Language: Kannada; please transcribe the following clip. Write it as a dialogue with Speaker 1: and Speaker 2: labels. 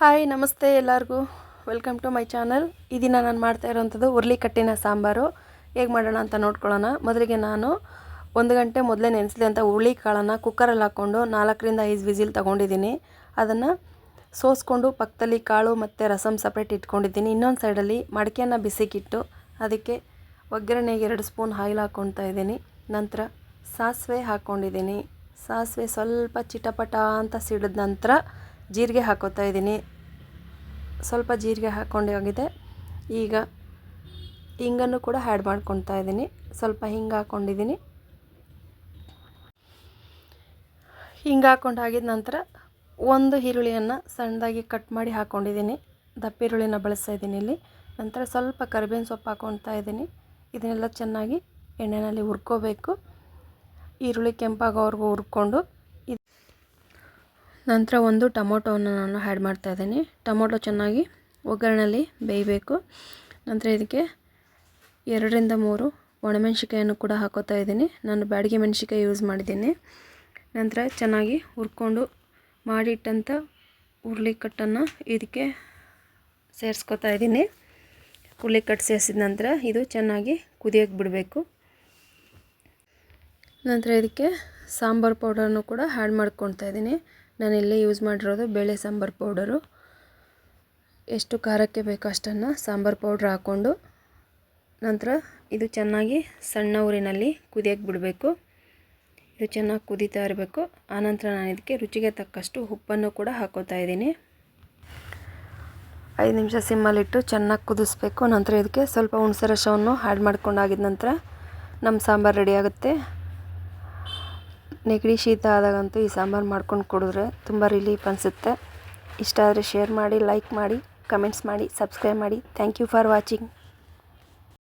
Speaker 1: ಹಾಯ್ ನಮಸ್ತೆ ಎಲ್ಲರಿಗೂ ವೆಲ್ಕಮ್ ಟು ಮೈ ಚಾನಲ್. ಈ ದಿನ ನಾನು ಮಾಡ್ತಾ ಇರೋವಂಥದ್ದು ಹುರುಳಿಕಟ್ಟಿನ ಸಾಂಬಾರು. ಹೇಗೆ ಮಾಡೋಣ ಅಂತ ನೋಡ್ಕೊಳ್ಳೋಣ. ಮೊದಲಿಗೆ ನಾನು 1 ಗಂಟೆ ಮೊದಲೇ ನೆನೆಸಲಿ ಅಂತ ಹುರುಳಿ ಕಾಳನ್ನು ಕುಕ್ಕರಲ್ಲಿ ಹಾಕ್ಕೊಂಡು 4 ರಿಂದ 5 ವಿಸಿಲ್ ತೊಗೊಂಡಿದ್ದೀನಿ. ಅದನ್ನು ಸೋಸ್ಕೊಂಡು ಪಕ್ಕದಲ್ಲಿ ಕಾಳು ಮತ್ತು ರಸಮ್ ಸಪ್ರೇಟ್ ಇಟ್ಕೊಂಡಿದ್ದೀನಿ. ಇನ್ನೊಂದು ಸೈಡಲ್ಲಿ ಮಡಿಕೆಯನ್ನು ಬಿಸಿಗಿಟ್ಟು ಅದಕ್ಕೆ ಒಗ್ಗರಣೆಗೆ 2 ಸ್ಪೂನ್ ಆಯಿಲ್ ಹಾಕ್ಕೊಳ್ತಾ ಇದ್ದೀನಿ. ನಂತರ ಸಾಸಿವೆ ಹಾಕ್ಕೊಂಡಿದ್ದೀನಿ. ಸಾಸಿವೆ ಸ್ವಲ್ಪ ಚಿಟಪಟ ಅಂತ ಸಿಡಿದ ನಂತರ ಜೀರಿಗೆ ಹಾಕೋತಾ ಇದ್ದೀನಿ. ಸ್ವಲ್ಪ ಜೀರಿಗೆ ಹಾಕ್ಕೊಂಡೋಗಿದೆ. ಈಗ ಹಿಂಗನ್ನು ಕೂಡ ಆ್ಯಡ್ ಮಾಡ್ಕೊತಾ ಇದ್ದೀನಿ. ಸ್ವಲ್ಪ ಹಿಂಗೆ ಹಾಕ್ಕೊಂಡಿದ್ದೀನಿ. ಹಿಂಗೆ ಹಾಕ್ಕೊಂಡಾಗಿದ ನಂತರ ಒಂದು ಈರುಳ್ಳಿಯನ್ನು ಸಣ್ಣದಾಗಿ ಕಟ್ ಮಾಡಿ ಹಾಕ್ಕೊಂಡಿದ್ದೀನಿ. ದಪ್ಪ ಈರುಳ್ಳಿನ ಬಳಸ್ತಾ ಇದ್ದೀನಿ ಇಲ್ಲಿ. ನಂತರ ಸ್ವಲ್ಪ ಕರಿಬೇವಿನ ಸೊಪ್ಪು ಹಾಕ್ಕೊತಾ ಇದ್ದೀನಿ. ಇದನ್ನೆಲ್ಲ ಚೆನ್ನಾಗಿ ಎಣ್ಣೆಯಲ್ಲಿ ಹುರ್ಕೋಬೇಕು. ಈರುಳ್ಳಿ ಕೆಂಪಾಗೋವರೆಗೂ ಹುರ್ಕೊಂಡು ನಂತರ ಒಂದು ಟೊಮೊಟೊವನ್ನು ನಾನು ಆ್ಯಡ್ ಮಾಡ್ತಾಯಿದ್ದೀನಿ. ಟೊಮೊಟೊ ಚೆನ್ನಾಗಿ ಒಗ್ಗರಣೆಯಲ್ಲಿ ಬೇಯಬೇಕು. ನಂತರ ಇದಕ್ಕೆ 2 ರಿಂದ 3 ಒಣಮೆಣ್ಸಿಕಾಯನ್ನು ಕೂಡ ಹಾಕೋತಾ ಇದ್ದೀನಿ. ನಾನು ಬ್ಯಾಡಗಿ ಮೆಣಸಿಕಾಯಿ ಯೂಸ್ ಮಾಡಿದ್ದೀನಿ. ನಂತರ ಚೆನ್ನಾಗಿ ಹುರ್ಕೊಂಡು ಮಾಡಿಟ್ಟಂಥ ಹುರುಳಿಕಟ್ಟನ್ನು ಇದಕ್ಕೆ ಸೇರಿಸ್ಕೊತಾ ಇದ್ದೀನಿ. ಹುರುಳಿಕಟ್ಟು ಸೇರಿಸಿದ ನಂತರ ಇದು ಚೆನ್ನಾಗಿ ಕುದಿಯೋಕ್ಕೆ ಬಿಡಬೇಕು. ನಂತರ ಇದಕ್ಕೆ ಸಾಂಬಾರು ಪೌಡರನ್ನು ಕೂಡ ಆ್ಯಡ್ ಮಾಡ್ಕೊತಾ ಇದ್ದೀನಿ. ನಾನಿಲ್ಲಿ ಯೂಸ್ ಮಾಡಿರೋದು ಬೇಳೆ ಸಾಂಬಾರು ಪೌಡರು. ಎಷ್ಟು ಖಾರಕ್ಕೆ ಬೇಕೋ ಅಷ್ಟನ್ನು ಸಾಂಬಾರು ಪೌಡ್ರ್ ಹಾಕ್ಕೊಂಡು ನಂತರ ಇದು ಚೆನ್ನಾಗಿ ಸಣ್ಣ ಊರಿನಲ್ಲಿ ಕುದಿಯೋಕ್ಕೆ ಬಿಡಬೇಕು. ಇದು ಚೆನ್ನಾಗಿ ಕುದೀತಾ ಇರಬೇಕು. ಆನಂತರ ನಾನು ಇದಕ್ಕೆ ರುಚಿಗೆ ತಕ್ಕಷ್ಟು ಉಪ್ಪನ್ನು ಕೂಡ ಹಾಕೋತಾ ಇದ್ದೀನಿ. 5 ನಿಮಿಷ ಸಿಮ್ಮಲ್ಲಿಟ್ಟು ಚೆನ್ನಾಗಿ ಕುದಿಸ್ಬೇಕು. ನಂತರ ಇದಕ್ಕೆ ಸ್ವಲ್ಪ ಹುಣಸೆ ರಸವನ್ನು ಆ್ಯಡ್ ಮಾಡ್ಕೊಂಡಾಗಿದ ನಂತರ ನಮ್ಮ ಸಾಂಬಾರು ರೆಡಿ ಆಗುತ್ತೆ. ನೆಗಡಿ ಶೀತ ಆದಾಗಂತೂ ಈ ಸಾಂಬಾರು ಮಾಡ್ಕೊಂಡು ಕುಡಿದ್ರೆ ತುಂಬ ರಿಲೀಫ್ ಅನಿಸುತ್ತೆ. ಇಷ್ಟ ಆದರೆ ಶೇರ್ ಮಾಡಿ, ಲೈಕ್ ಮಾಡಿ, ಕಮೆಂಟ್ಸ್ ಮಾಡಿ, ಸಬ್ಸ್ಕ್ರೈಬ್ ಮಾಡಿ. Thank you for watching.